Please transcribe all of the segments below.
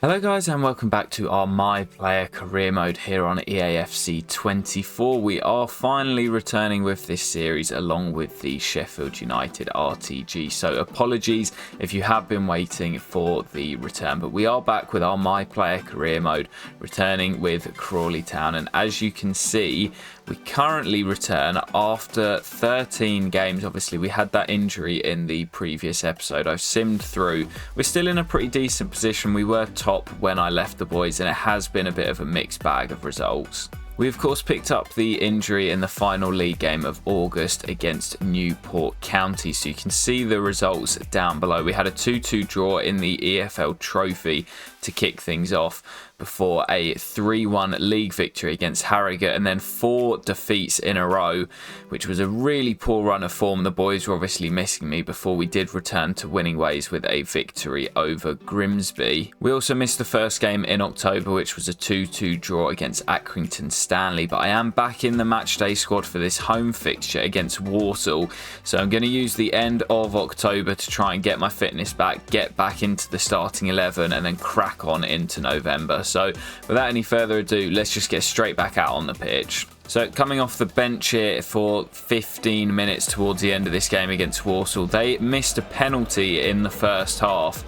Hello guys and welcome back to our My Player career mode here on EAFC 24. We are finally returning with this series along with the Sheffield United RTG. So apologies if you have been waiting for the return, but we are back with our My Player career mode returning with Crawley Town. And as you can see, we currently return after 13 games. Obviously, we had that injury in the previous episode. I've simmed through. We're still in a pretty decent position. We were top when I left the boys, and it has been a bit of a mixed bag of results. We, of course, picked up the injury in the final league game of August against Newport County. So you can see the results down below. We had a 2-2 draw in the EFL Trophy to kick things off before a 3-1 league victory against Harrogate, and then 4 defeats in a row, which was a really poor run of form. The boys were obviously missing me before we did return to winning ways with a victory over Grimsby. We also missed the first game in October, which was a 2-2 draw against Accrington Stanley, but I am back in the matchday squad for this home fixture against Walsall, so I'm going to use the end of October to try and get my fitness back, get back into the starting 11, and then crack on into November. So without any further ado, let's just get straight back out on the pitch. So coming off the bench here for 15 minutes towards the end of this game against Walsall, they missed a penalty in the first half.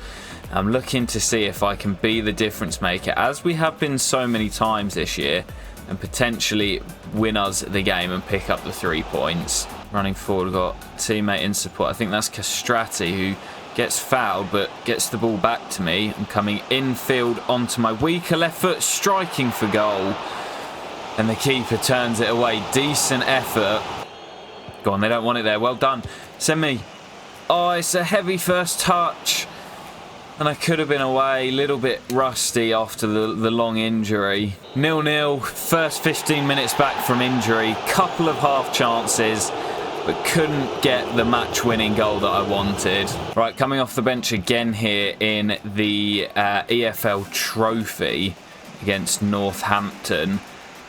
I'm looking to see if I can be the difference maker, as we have been so many times this year, and potentially win us the game and pick up the 3 points. Running forward, we've got teammate in support. I think that's Castrati, who gets fouled but gets the ball back to me. I'm coming infield onto my weaker left foot, striking for goal, and the keeper turns it away. Decent effort. Go on, they don't want it there. Well done. Send me. Oh, it's a heavy first touch, and I could have been away. A little bit rusty after the long injury. 0-0, first 15 minutes back from injury. Couple of half chances, but couldn't get the match-winning goal that I wanted. Right, coming off the bench again here in the EFL Trophy against Northampton.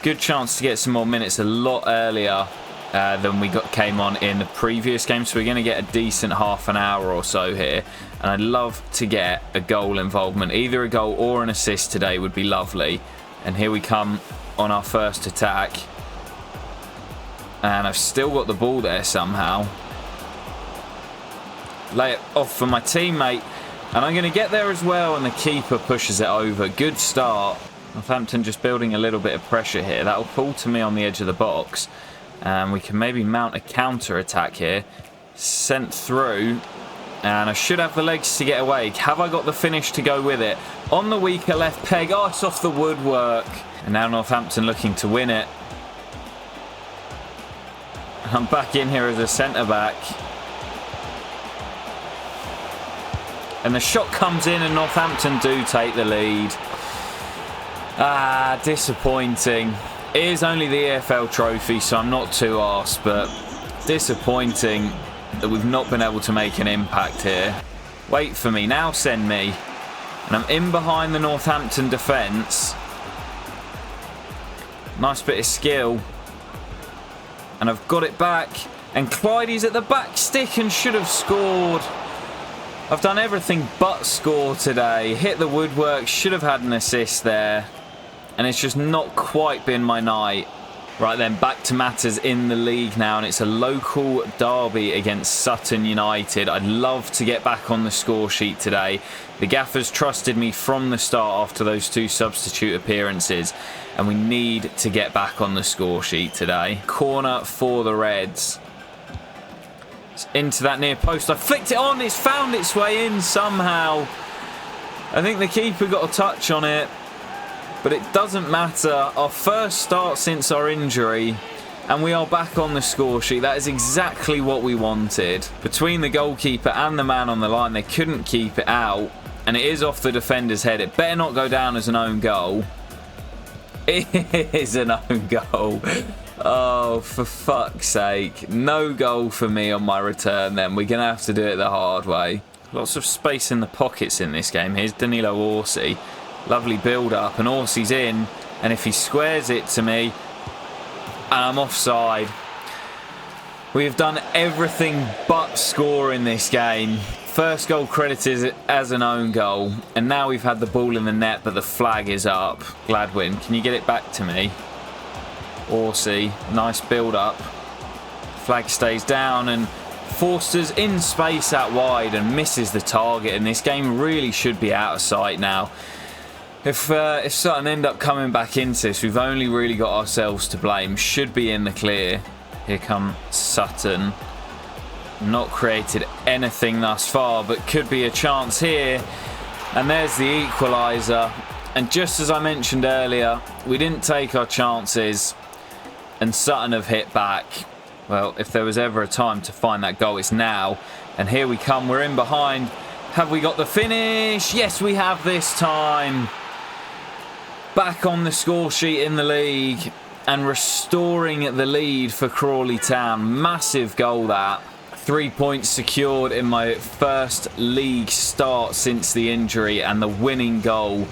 Good chance to get some more minutes a lot earlier than we came on in the previous game, so we're going to get a decent half an hour or so here, and I'd love to get a goal involvement. Either a goal or an assist today would be lovely. And here we come on our first attack. And I've still got the ball there somehow. Lay it off for my teammate. And I'm going to get there as well, and the keeper pushes it over. Good start. Northampton just building a little bit of pressure here. That will pull to me on the edge of the box. And we can maybe mount a counter-attack here. Sent through. And I should have the legs to get away. Have I got the finish to go with it? On the weaker left peg. Oh, it's off the woodwork. And now Northampton looking to win it. I'm back in here as a centre-back. And the shot comes in and Northampton do take the lead. Ah, disappointing. It is only the EFL Trophy, so I'm not too arsed, but disappointing that we've not been able to make an impact here. Wait for me, now send me. And I'm in behind the Northampton defence. Nice bit of skill. And I've got it back. And Clydie's at the back stick and should have scored. I've done everything but score today. Hit the woodwork, should have had an assist there. And it's just not quite been my night. Right then, back to matters in the league now, and it's a local derby against Sutton United. I'd love to get back on the score sheet today. The Gaffers trusted me from the start after those 2 substitute appearances, and we need to get back on the score sheet today. Corner for the Reds. It's into that near post. I flicked it on. It's found its way in somehow. I think the keeper got a touch on it. But it doesn't matter. Our first start since our injury, and we are back on the score sheet. That is exactly what we wanted. Between the goalkeeper and the man on the line, they couldn't keep it out. And it is off the defender's head. It better not go down as an own goal. It is an own goal. Oh, for fuck's sake. No goal for me on my return then. We're going to have to do it the hard way. Lots of space in the pockets in this game. Here's Danilo Orsi. Lovely build-up, and Orsi's in, and if he squares it to me, and I'm offside. We have done everything but score in this game. First goal credited as an own goal, and now we've had the ball in the net, but the flag is up. Gladwin, can you get it back to me? Orsi, nice build up. Flag stays down, and Forster's in space out wide and misses the target, and this game really should be out of sight now. If Sutton end up coming back into this, we've only really got ourselves to blame. Should be in the clear. Here come Sutton. Not created anything thus far, but could be a chance here. And there's the equaliser. And just as I mentioned earlier, we didn't take our chances, and Sutton have hit back. Well, if there was ever a time to find that goal, it's now. And here we come, we're in behind. Have we got the finish? Yes, we have this time. Back on the score sheet in the league and restoring the lead for Crawley Town. Massive goal that. 3 points secured in my first league start since the injury, and the winning goal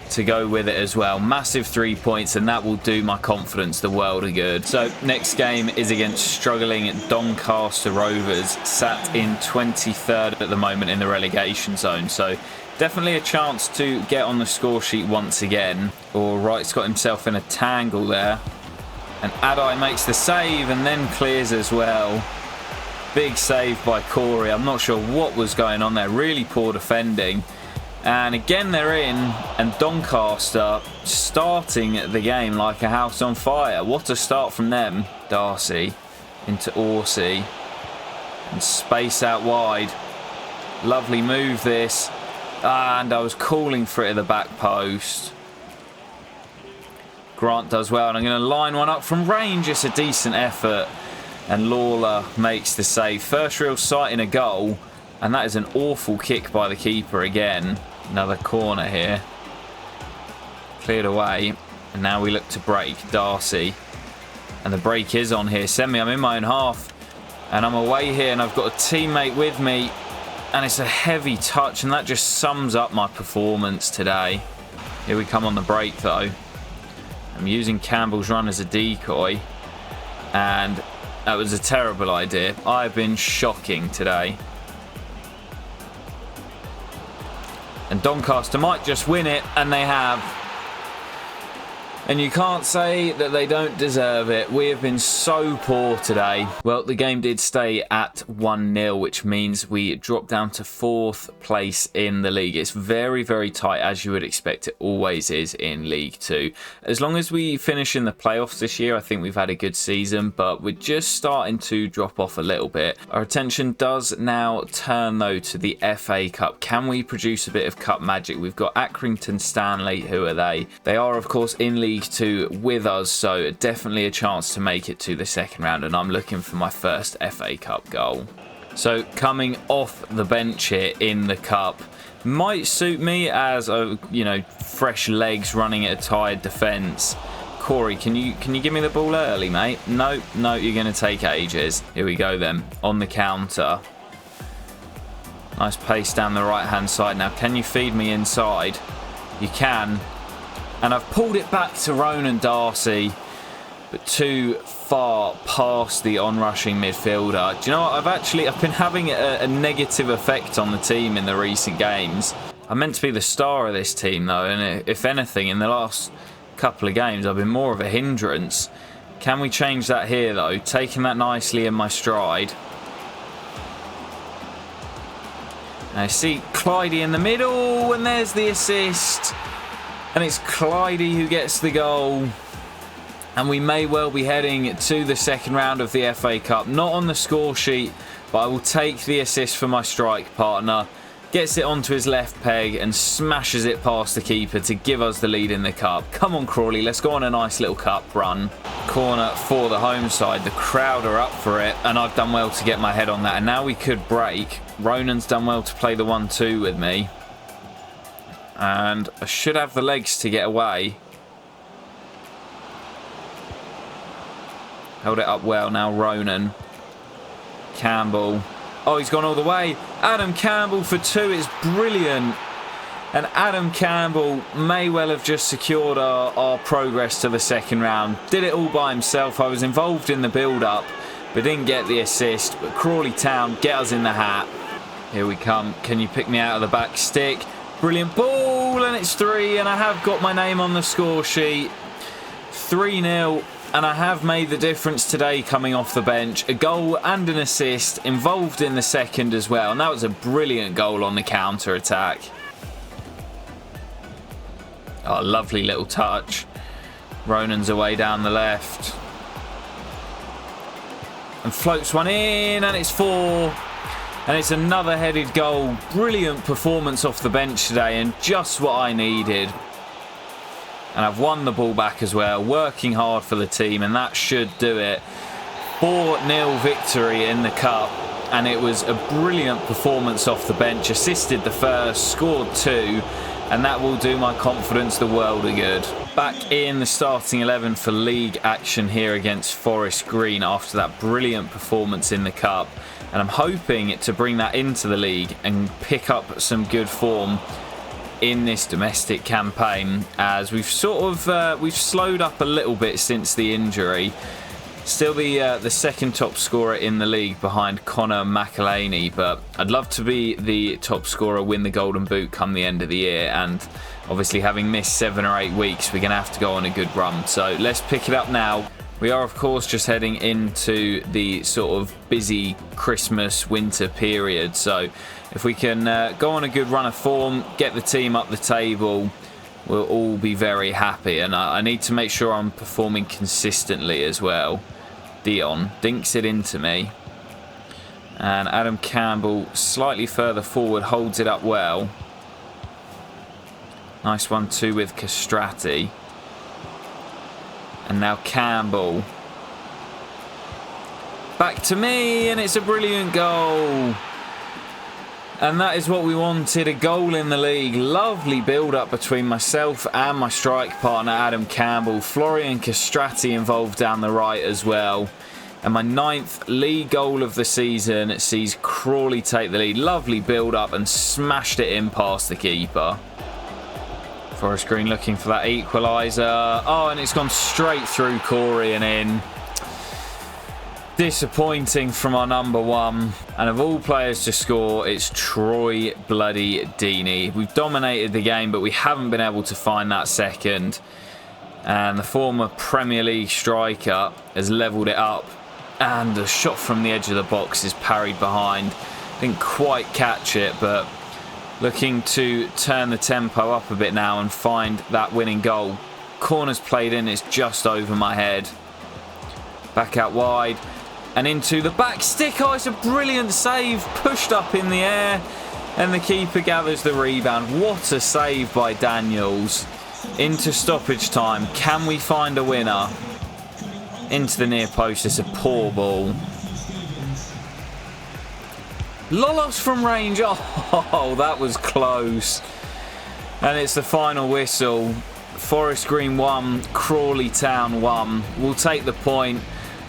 to go with it as well. Massive 3 points, and that will do my confidence the world of good. So next game is against struggling Doncaster Rovers, sat in 23rd at the moment in the relegation zone. So definitely a chance to get on the score sheet once again. All right, got himself in a tangle there, and Adai makes the save and then clears as well. Big save by Corey. I'm not sure what was going on there. Really poor defending. And again they're in, and Doncaster starting the game like a house on fire. What a start from them. Darcy into Orsi. And space out wide. Lovely move this. And I was calling for it at the back post. Grant does well, and I'm going to line one up from range. It's a decent effort. And Lawler makes the save. First real sight in a goal. And that is an awful kick by the keeper again. Another corner here. Cleared away. And now we look to break. Darcy. And the break is on here. Send me. I'm in my own half. And I'm away here. And I've got a teammate with me. And it's a heavy touch. And that just sums up my performance today. Here we come on the break though. I'm using Campbell's run as a decoy. And that was a terrible idea. I've been shocking today. And Doncaster might just win it, and they have. And you can't say that they don't deserve it. We have been so poor today. Well, the game did stay at 1-0, which means we dropped down to 4th place in the league. It's very, very tight, as you would expect it always is in League 2. As long as we finish in the playoffs this year, I think we've had a good season, but we're just starting to drop off a little bit. Our attention does now turn, though, to the FA Cup. Can we produce a bit of cup magic? We've got Accrington Stanley. Who are they? They are, of course, in League 2 with us, so definitely a chance to make it to the second round, and I'm looking for my first FA Cup goal. So coming off the bench here in the cup might suit me, as fresh legs running at a tired defence. Corey, can you give me the ball early, mate? No, you're going to take ages. Here we go then, on the counter. Nice pace down the right hand side. Now can you feed me inside? You can. And I've pulled it back to Ronan Darcy, but too far past the on-rushing midfielder. Do you know what? I've been having a negative effect on the team in the recent games. I'm meant to be the star of this team, though, and if anything, in the last couple of games, I've been more of a hindrance. Can we change that here, though? Taking that nicely in my stride. Now, see Clydie in the middle, and there's the assist. And it's Clydie who gets the goal. And we may well be heading to the second round of the FA Cup. Not on the score sheet, but I will take the assist for my strike partner. Gets it onto his left peg and smashes it past the keeper to give us the lead in the cup. Come on, Crawley, let's go on a nice little cup run. Corner for the home side. The crowd are up for it, and I've done well to get my head on that. And now we could break. Ronan's done well to play the 1-2 with me. And I should have the legs to get away. Held it up well now, Ronan. Campbell. Oh, he's gone all the way. Adam Campbell for 2 is brilliant. And Adam Campbell may well have just secured our progress to the second round. Did it all by himself. I was involved in the build-up, but didn't get the assist. But Crawley Town get us in the hat. Here we come. Can you pick me out of the back stick? Brilliant ball, and it's 3, and I have got my name on the score sheet. 3-0, and I have made the difference today coming off the bench. A goal and an assist involved in the second as well, and that was a brilliant goal on the counter-attack. Oh, lovely little touch. Ronan's away down the left. And floats one in, and it's 4. And it's another headed goal. Brilliant performance off the bench today, and just what I needed. And I've won the ball back as well, working hard for the team, and that should do it. 4-0 victory in the cup, and it was a brilliant performance off the bench. Assisted the first, scored 2, and that will do my confidence the world of good. Back in the starting 11 for league action here against Forest Green after that brilliant performance in the cup. And I'm hoping to bring that into the league and pick up some good form in this domestic campaign, as we've we've slowed up a little bit since the injury. Still the second top scorer in the league behind Connor McElhaney, but I'd love to be the top scorer, win the Golden Boot come the end of the year, and obviously having missed 7 or 8 weeks, we're going to have to go on a good run. So let's pick it up now. We are, of course, just heading into the sort of busy Christmas winter period. So if we can go on a good run of form, get the team up the table, we'll all be very happy. And I need to make sure I'm performing consistently as well. Dion dinks it into me. And Adam Campbell, slightly further forward, holds it up well. Nice 1-2 with Castrati. And now Campbell. Back to me, and it's a brilliant goal. And that is what we wanted, a goal in the league. Lovely build-up between myself and my strike partner, Adam Campbell. Florian Castrati involved down the right as well. And my 9th league goal of the season sees Crawley take the lead. Lovely build-up and smashed it in past the keeper. Forest Green looking for that equaliser. Oh, and it's gone straight through Corey and in. Disappointing from our number 1. And of all players to score, it's Troy bloody Deeney. We've dominated the game, but we haven't been able to find that second. And the former Premier League striker has levelled it up. And a shot from the edge of the box is parried behind. Didn't quite catch it, but looking to turn the tempo up a bit now and find that winning goal. Corner's played in, it's just over my head. Back out wide and into the back stick. Oh, it's a brilliant save, pushed up in the air, and the keeper gathers the rebound. What a save by Daniels. Into stoppage time. Can we find a winner? Into the near post. It's a poor ball. Lolos from range. Oh, that was close. And it's the final whistle. Forest Green 1, Crawley Town 1. We'll take the point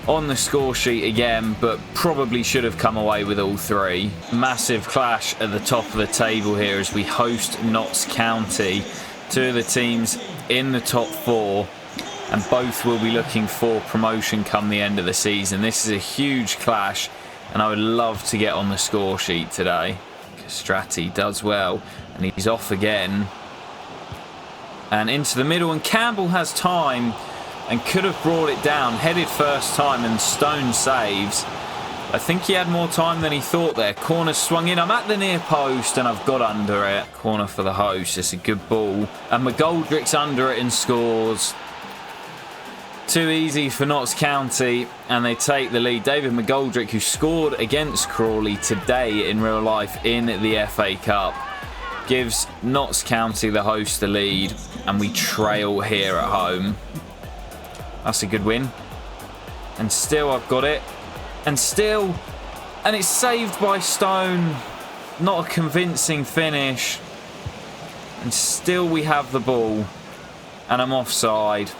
on the score sheet again, but probably should have come away with all 3. Massive clash at the top of the table here as we host Notts County. 2 of the teams in the top 4, and both will be looking for promotion come the end of the season. This is a huge clash, and I would love to get on the score sheet today. Castrati does well, and he's off again. And into the middle, and Campbell has time and could have brought it down. Headed first time, and Stone saves. I think he had more time than he thought there. Corner swung in. I'm at the near post, and I've got under it. Corner for the host. It's a good ball. And McGoldrick's under it and scores. Too easy for Notts County, and they take the lead. David McGoldrick, who scored against Crawley today in real life in the FA Cup, gives Notts County, the host, the lead, and we trail here at home. That's a good win. And still I've got it. And still, and it's saved by Stone. Not a convincing finish. And still we have the ball, and I'm offside.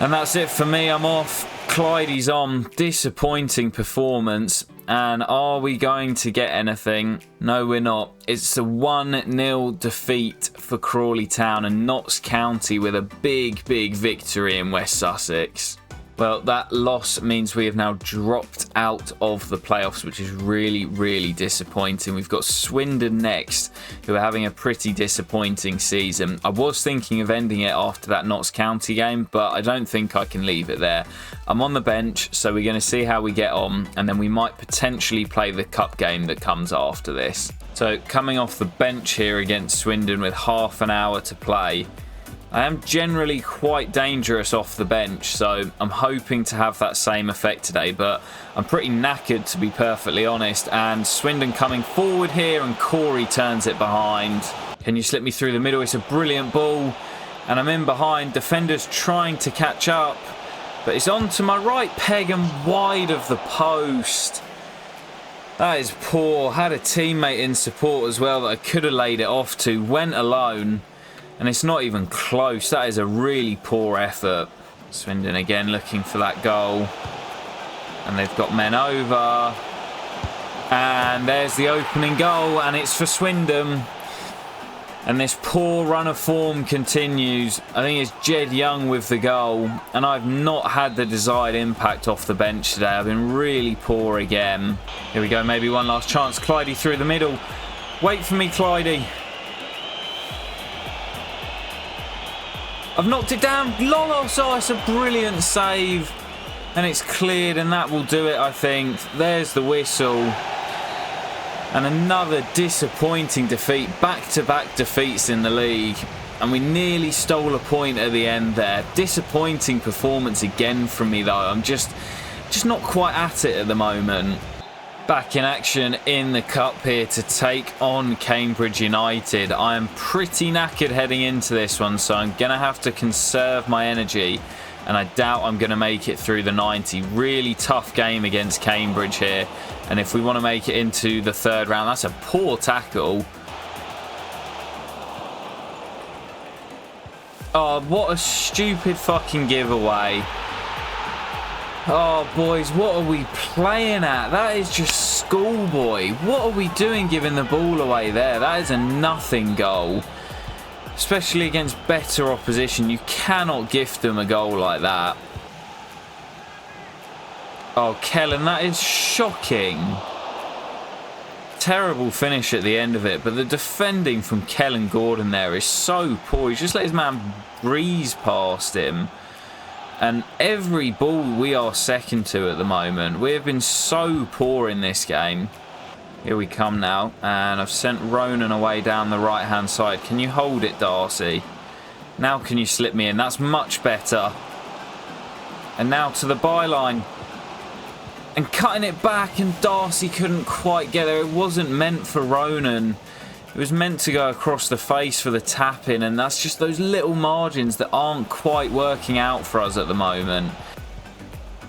And that's it for me. I'm off. Clydie's on. Disappointing performance. And are we going to get anything? No, we're not. It's a 1-0 defeat for Crawley Town, and Notts County with a big, big victory in West Sussex. Well, that loss means we have now dropped out of the playoffs, which is really, really disappointing. We've got Swindon next, who are having a pretty disappointing season. I was thinking of ending it after that Notts County game, but I don't think I can leave it there. I'm on the bench, so we're going to see how we get on, and then we might potentially play the cup game that comes after this. So coming off the bench here against Swindon with half an hour to play, I am generally quite dangerous off the bench, so I'm hoping to have that same effect today, but I'm pretty knackered, to be perfectly honest. And Swindon coming forward here, and Corey turns it behind. Can you slip me through the middle? It's a brilliant ball, and I'm in behind. Defenders trying to catch up, but it's on to my right peg and wide of the post. That is poor. Had a teammate in support as well that I could have laid it off to. Went alone. And it's not even close. That is a really poor effort. Swindon again looking for that goal. And they've got men over. And there's the opening goal. And it's for Swindon. And this poor run of form continues. I think it's Jed Young with the goal. And I've not had the desired impact off the bench today. I've been really poor again. Here we go. Maybe one last chance. Clydie through the middle. Wait for me, Clydie. I've knocked it down. Lolos, oh, it's a brilliant save. And it's cleared, and that will do it, I think. There's the whistle. And another disappointing defeat. Back-to-back defeats in the league. And we nearly stole a point at the end there. Disappointing performance again from me, though. I'm just not quite at it at the moment. Back in action in the cup here to take on Cambridge United. I am pretty knackered heading into this one, so I'm going to have to conserve my energy, and I doubt I'm going to make it through the 90. Really tough game against Cambridge here, and if we want to make it into the third round, that's a poor tackle. Oh, what a stupid fucking giveaway. Oh, boys, what are we playing at? That is just schoolboy. What are we doing giving the ball away there? That is a nothing goal. Especially against better opposition. You cannot gift them a goal like that. Oh, Kellen, that is shocking. Terrible finish at the end of it, but the defending from Kellen Gordon there is so poor. He's just let his man breeze past him. And every ball we are second to at the moment. We have been so poor in this game. Here we come now. And I've sent Ronan away down the right-hand side. Can you hold it, Darcy? Now can you slip me in? That's much better. And now to the byline. And cutting it back, and Darcy couldn't quite get there. It wasn't meant for Ronan. It was meant to go across the face for the tap-in, and that's just those little margins that aren't quite working out for us at the moment.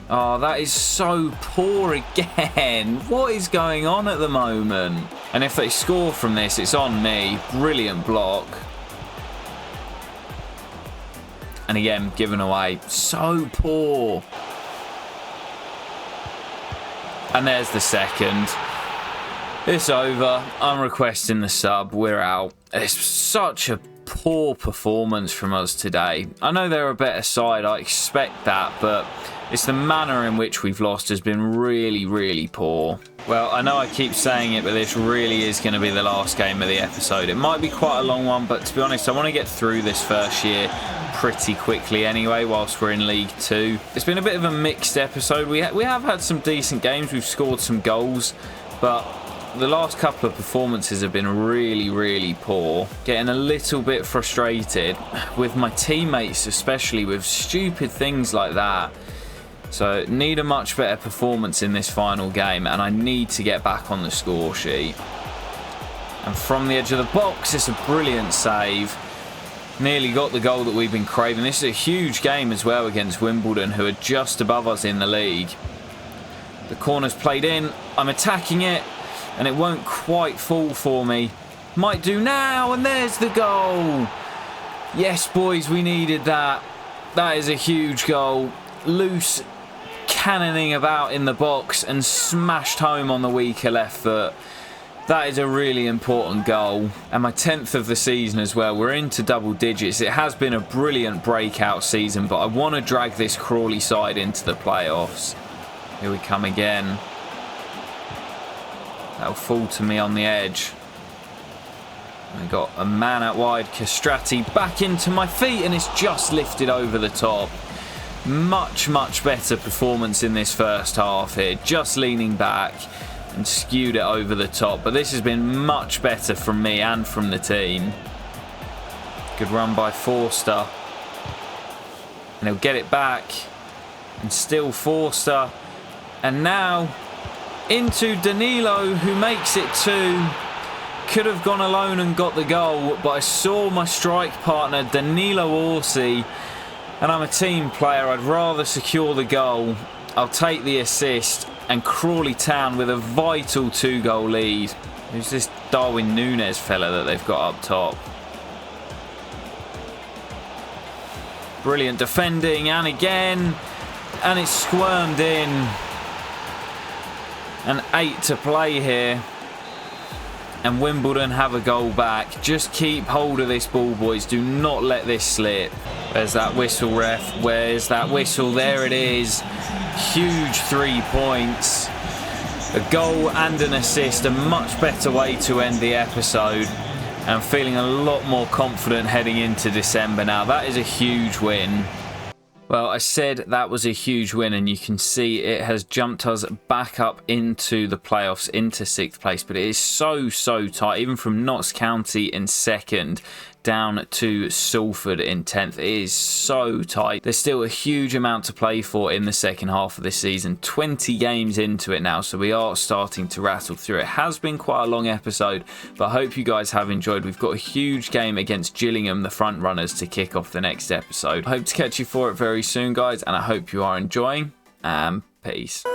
Oh, that is so poor again. What is going on at the moment? And if they score from this, it's on me. Brilliant block. And again, given away. So poor. And there's the second. It's over. I'm requesting the sub. We're out. It's such a poor performance from us today. I know they're a better side. I expect that. But it's the manner in which we've lost has been really, really poor. Well, I know I keep saying it, but this really is going to be the last game of the episode. It might be quite a long one, but to be honest, I want to get through this first year pretty quickly anyway, whilst we're in League 2. It's been a bit of a mixed episode. We have had some decent games. We've scored some goals, but the last couple of performances have been really, really poor. Getting a little bit frustrated with my teammates, especially with stupid things like that. So need a much better performance in this final game, and I need to get back on the score sheet. And from the edge of the box, it's a brilliant save. Nearly got the goal that we've been craving. This is a huge game as well against Wimbledon, who are just above us in the league. The corner's played in. I'm attacking it, and it won't quite fall for me. Might do now, and there's the goal. Yes, boys, we needed that. That is a huge goal. Loose, cannoning about in the box and smashed home on the weaker left foot. That is a really important goal, and my 10th of the season as well. We're into double digits. It has been a brilliant breakout season, but I want to drag this Crawley side into the playoffs. Here we come again. That'll fall to me on the edge. We got a man out wide. Castrati back into my feet, and it's just lifted over the top. Much, much better performance in this first half here. Just leaning back and skewed it over the top. But this has been much better from me and from the team. Good run by Forster. And he'll get it back. And still Forster. And now into Danilo, who makes it 2. Could have gone alone and got the goal, but I saw my strike partner Danilo Orsi, and I'm a team player. I'd rather secure the goal. I'll take the assist, and Crawley Town with a vital 2-goal lead. Who's this Darwin Núñez fella that they've got up top? Brilliant defending, and again, and it's squirmed in. And 8 to play here. And Wimbledon have a goal back. Just keep hold of this ball, boys. Do not let this slip. Where's that whistle, ref? Where's that whistle? There it is. Huge 3 points. A goal and an assist. A much better way to end the episode. And I'm feeling a lot more confident heading into December now. That is a huge win. Well, I said that was a huge win, and you can see it has jumped us back up into the playoffs, into 6th place, but it is so tight, even from Notts County in 2nd down to Salford in 10th. It is so tight. There's still a huge amount to play for in the second half of this season. 20 games into it now, so we are starting to rattle through. It has been quite a long episode, but I hope you guys have enjoyed. We've got a huge game against Gillingham, the front runners, to kick off the next episode. I hope to catch you for it very soon, guys, and I hope you are enjoying. Peace.